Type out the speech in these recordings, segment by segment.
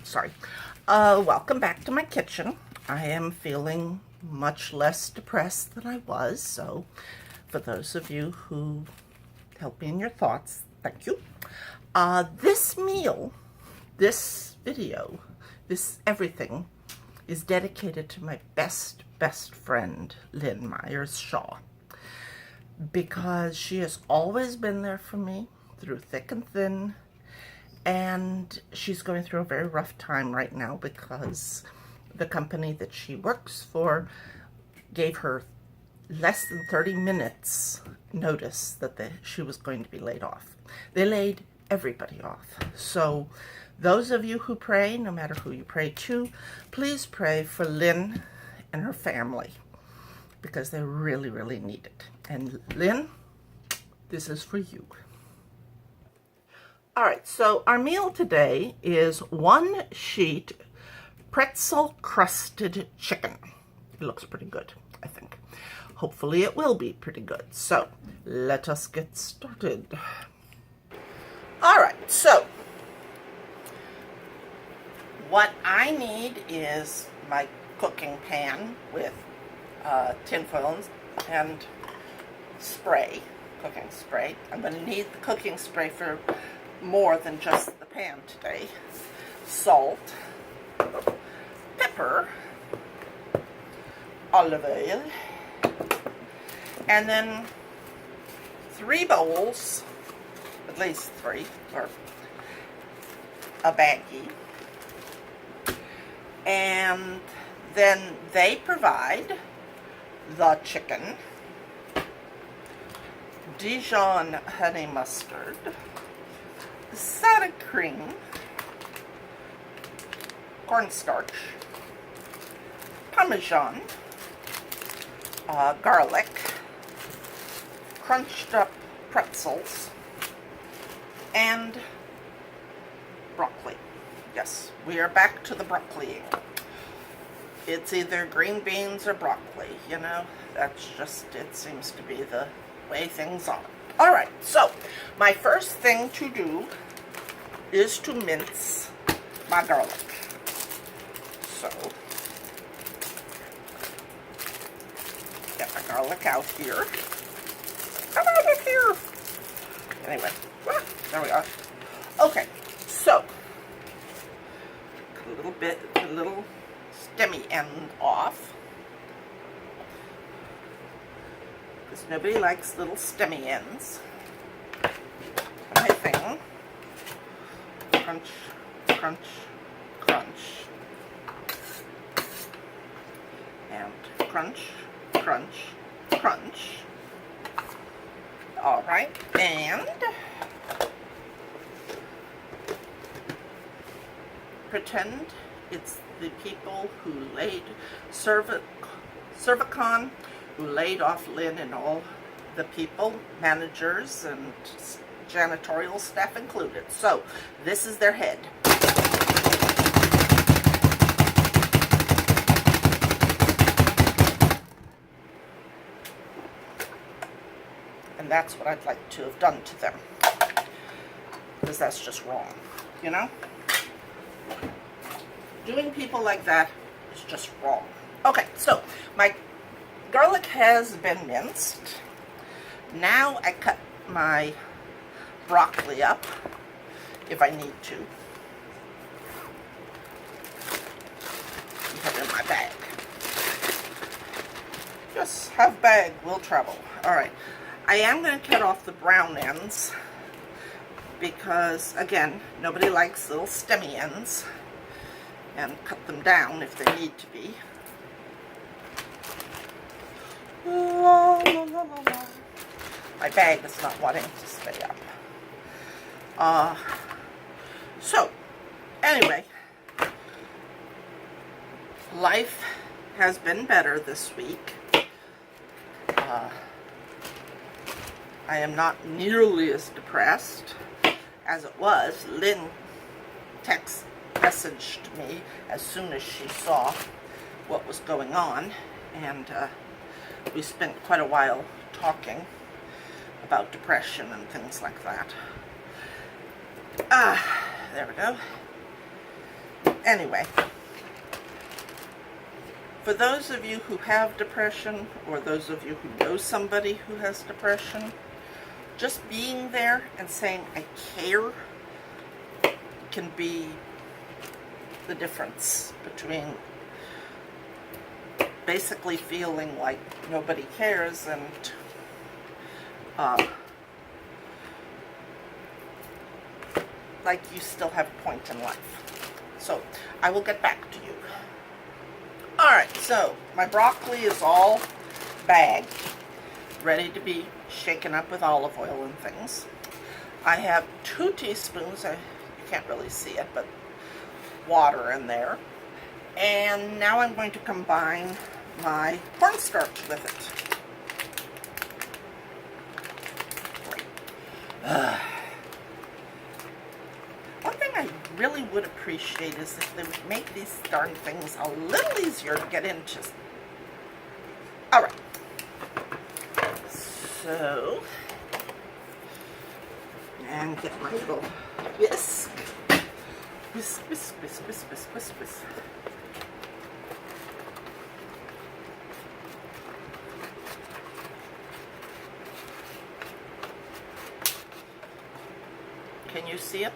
Sorry. Welcome back to my kitchen. I am feeling much less depressed than I was, so for those of you who help me in your thoughts, thank you. This meal, this video, this everything is dedicated to my best friend, Lynn Myers-Shaw, because she has always been there for me through thick and thin. And she's going through a very rough time right now because the company that she works for gave her less than 30 minutes notice that she was going to be laid off. They laid everybody off. So those of you who pray, no matter who you pray to, please pray for Lynn and her family because they really, really need it. And Lynn, this is for you. All right, so our meal today is 1 sheet pretzel-crusted chicken. It looks pretty good, I think. Hopefully it will be pretty good. So let us get started. All right, so what I need is my cooking pan with tinfoil and spray, cooking spray. I'm going to need the cooking spray for more than just the pan today. Salt, pepper, olive oil, and then 3 bowls, at least 3, or a baggie. And then they provide the chicken, Dijon honey mustard, sour cream, cornstarch, Parmesan, garlic, crunched up pretzels, and broccoli. Yes, we are back to the broccoli. It's either green beans or broccoli, you know. That's just, it seems to be the way things are. All right, so my first thing to do is to mince my garlic. So, get my garlic out here. Come out of here. Anyway, there we are. Okay, so, a little stemmy end off. Because nobody likes little stemmy ends. My thing. Crunch, crunch, crunch. And crunch, crunch, crunch. Alright, and pretend it's the people who laid Cervicon, who laid off Lynn and all the people, managers and janitorial staff included. So this is their head. And that's what I'd like to have done to them, because that's just wrong, you know? Doing people like that is just wrong. Okay, so my garlic has been minced. Now I cut my broccoli up, if I need to. Put it in my bag. Just have bag, will travel. Alright, I am going to cut off the brown ends, because, again, nobody likes little stemmy ends, and cut them down if they need to be. La, la, la, la, la. My bag is not wanting to stay up. So, anyway, life has been better this week. I am not nearly as depressed as it was. Lynn messaged me as soon as she saw what was going on, and we spent quite a while talking about depression and things like that. There we go. anyway, for those of you who have depression, or those of you who know somebody who has depression, just being there and saying, I care, can be the difference between basically feeling like nobody cares and like you still have a point in life. So I will get back to you. Alright, so my broccoli is all bagged, ready to be shaken up with olive oil and things. I have 2 teaspoons, you can't really see it, but water in there. And now I'm going to combine my cornstarch with it. One thing I really would appreciate is if they would make these darn things a little easier to get into. Alright. So, and get my little whisk. Whisk, whisk, whisk, whisk, whisk, whisk, whisk. Can you see it?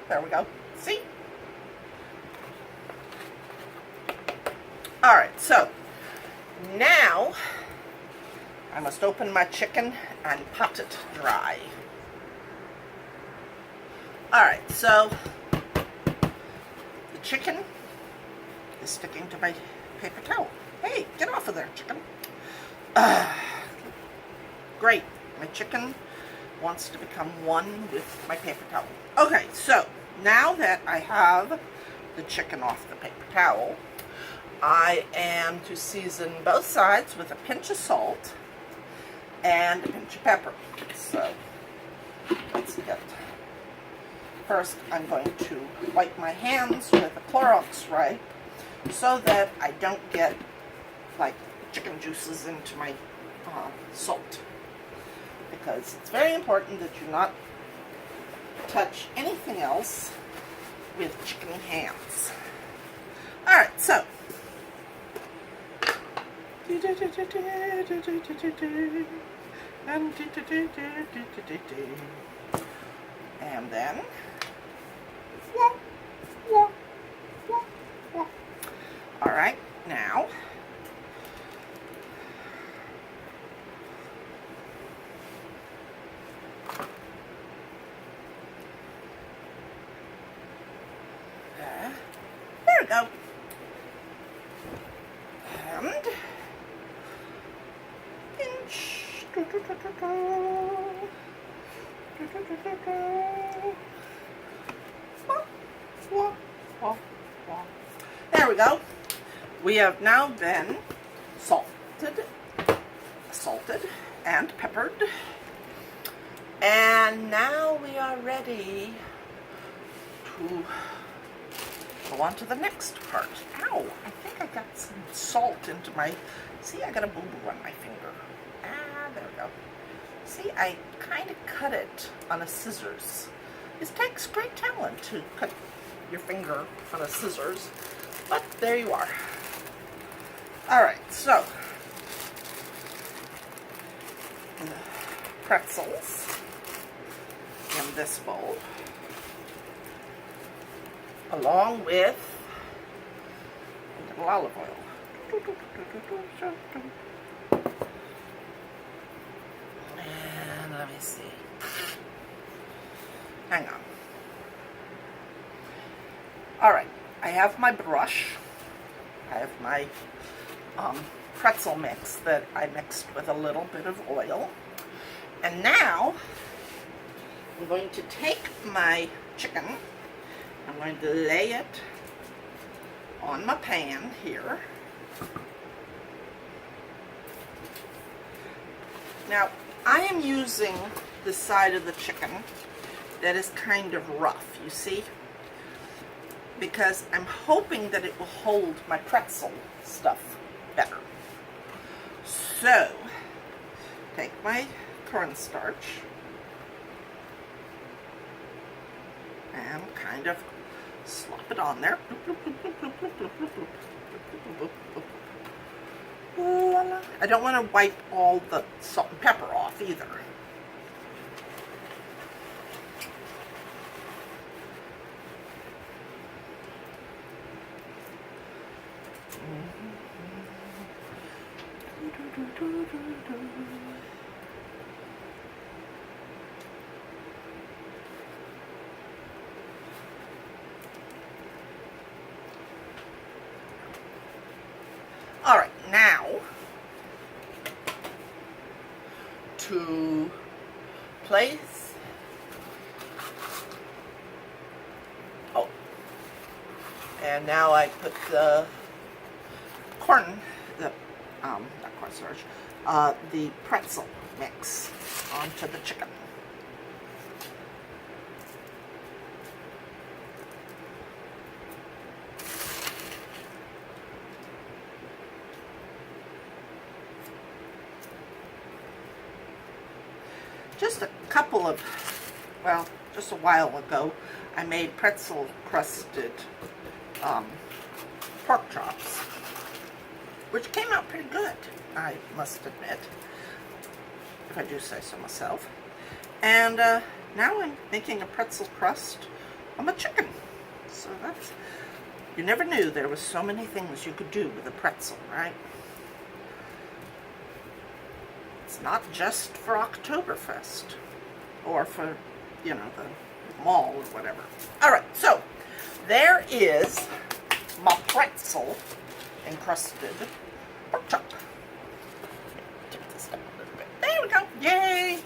There we go. See? Alright, so now I must open my chicken and pot it dry. Alright, so the chicken is sticking to my paper towel. Hey, get off of there, chicken. Great. My chicken wants to become one with my paper towel. Okay, so now that I have the chicken off the paper towel, I am to season both sides with a pinch of salt and a pinch of pepper. So let's get. First, I'm going to wipe my hands with a Clorox wipe so that I don't get like chicken juices into my salt. Because it's very important that you not touch anything else with chicken hands. Alright, so and then alright, now there we go. And pinch. There we go. We have now been salted and peppered. And now we are ready to go on to the next part. Ow, I think I got some salt into my, see, I got a boo-boo on my finger. There we go. See, I kind of cut it on a scissors. It takes great talent to cut your finger on a scissors, but there you are. Alright, so, pretzels in this bowl, along with a little olive oil. And let me see. Hang on. Alright, I have my brush. I have my pretzel mix that I mixed with a little bit of oil. And now, I'm going to take my chicken, I'm going to lay it on my pan here. Now, I am using the side of the chicken that is kind of rough, you see? Because I'm hoping that it will hold my pretzel stuff better. So, take my cornstarch and kind of slop it on there. I don't want to wipe all the salt and pepper off either. All right, now to place, and now I put the corn, not cornstarch, the pretzel mix onto the chicken. Just a couple of, well, just a while ago, I made pretzel-crusted pork chops, which came out pretty good, I must admit, if I do say so myself. And now I'm making a pretzel crust on my chicken. So that's, you never knew there was so many things you could do with a pretzel, right? It's not just for Oktoberfest or for, you know, the mall or whatever. All right, so there is my pretzel encrusted pork chop. Tip this down a little bit. There we go. Yay!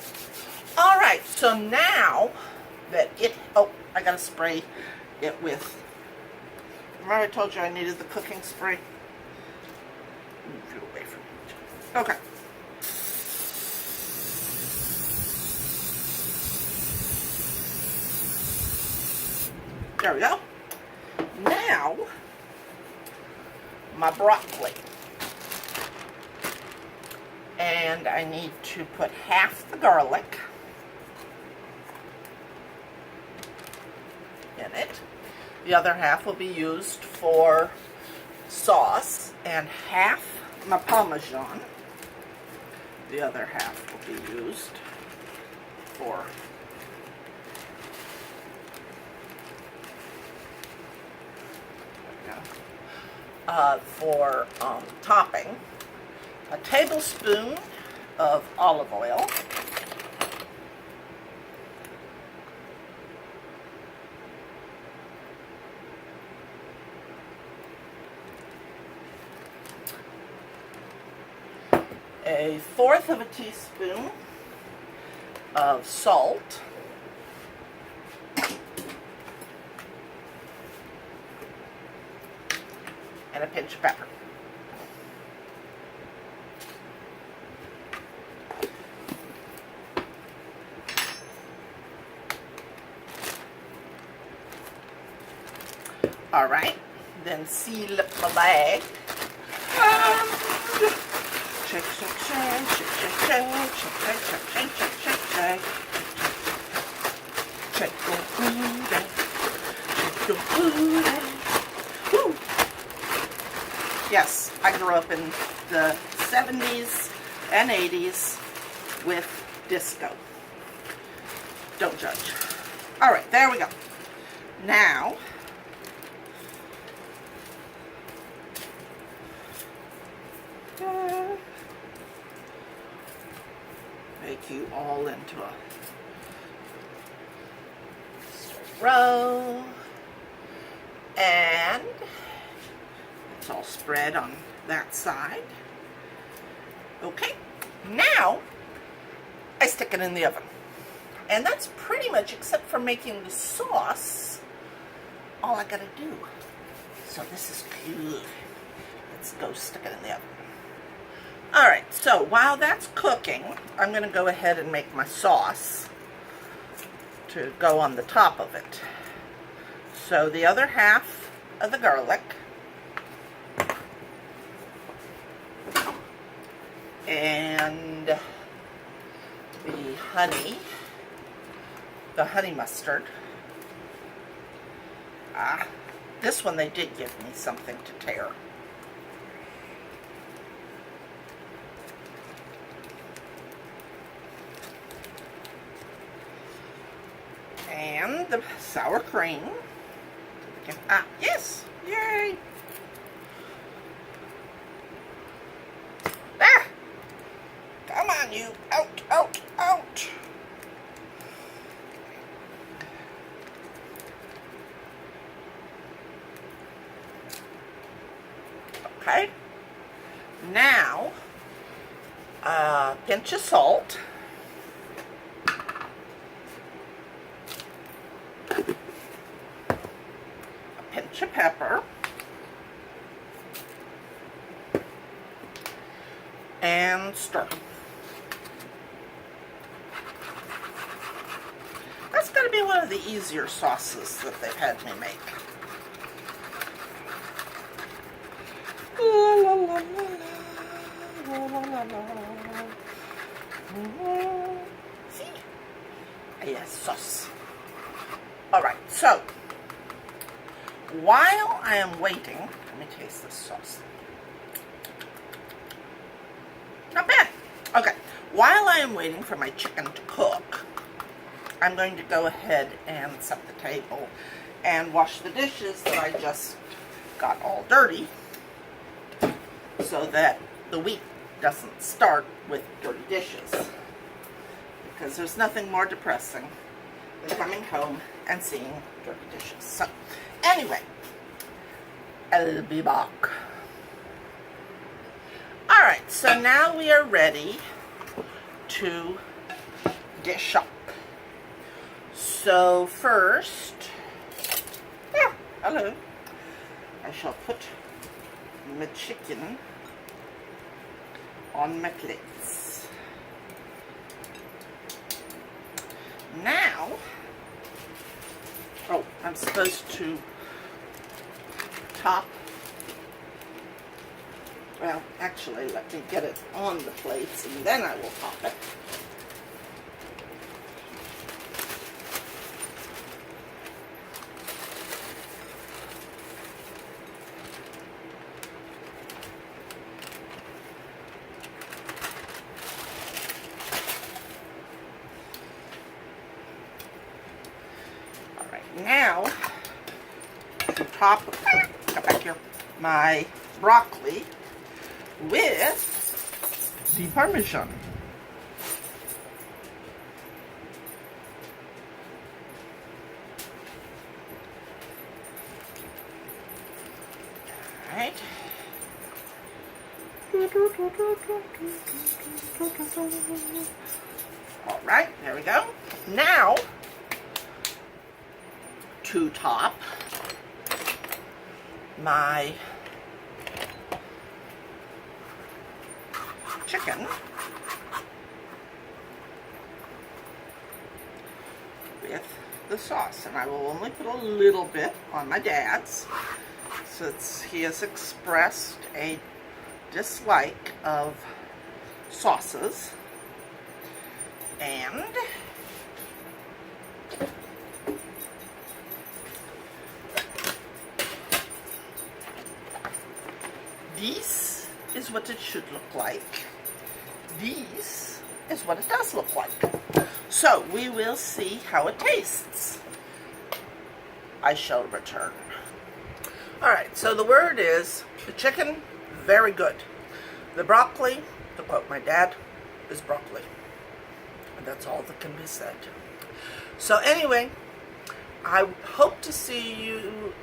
All right, so now that it, oh, I gotta spray it with, remember I told you I needed the cooking spray? Move you away from it. Okay. There we go. Now, my broccoli. And I need to put half the garlic in it. The other half will be used for sauce, and half my Parmesan. The other half will be used for topping. A tablespoon of olive oil. A fourth of a teaspoon of salt. And a pinch of pepper. All right, then seal up my bag. Shake, shake, shake, shake, shake, shake, shake, shake, shake, shake, shake, shake. Shake your booty, shake your booty. Woo! Yes, I grew up in the 70s and 80s with disco. Don't judge. All right, there we go. Now, make you all into a row, and it's all spread on that side. Okay, now I stick it in the oven, and that's pretty much, except for making the sauce, all I gotta do. So this is good. Let's go stick it in the oven. All right, so while that's cooking, I'm going to go ahead and make my sauce to go on the top of it. So the other half of the garlic, and the honey mustard, This one they did give me something to tear. And the sour cream. Yes! Yay! Ah! Come on, you! Out, out, out! Okay. Now, a pinch of salt. Pinch of pepper, and stir. That's going to be one of the easier sauces that they've had me make. La, la, la, la, la, la, la. See? Yes, sauce. Alright, so while I am waiting, let me taste this sauce. Not bad. Okay, while I am waiting for my chicken to cook, I'm going to go ahead and set the table and wash the dishes that I just got all dirty so that the week doesn't start with dirty dishes. Because there's nothing more depressing than coming home and seeing dirty dishes. So, anyway, I'll be back. Alright, so now we are ready to dish up. So first, hello, I shall put my chicken on my plates. Now, oh, I'm supposed to top, well, actually, let me get it on the plates and then I will top it. Now, to top, come back here, my broccoli with the Parmesan. Alright. Alright, there we go. Now, to top my chicken with the sauce, and I will only put a little bit on my dad's since he has expressed a dislike of sauces. And this is what it should look like. This is what it does look like. So we will see how it tastes. I shall return. Alright, so the word is, the chicken, very good. The broccoli, to quote my dad, is broccoli. And that's all that can be said. So anyway, I hope to see you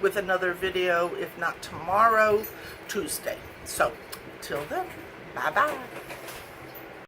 with another video, if not tomorrow, Tuesday. So, till then, bye-bye.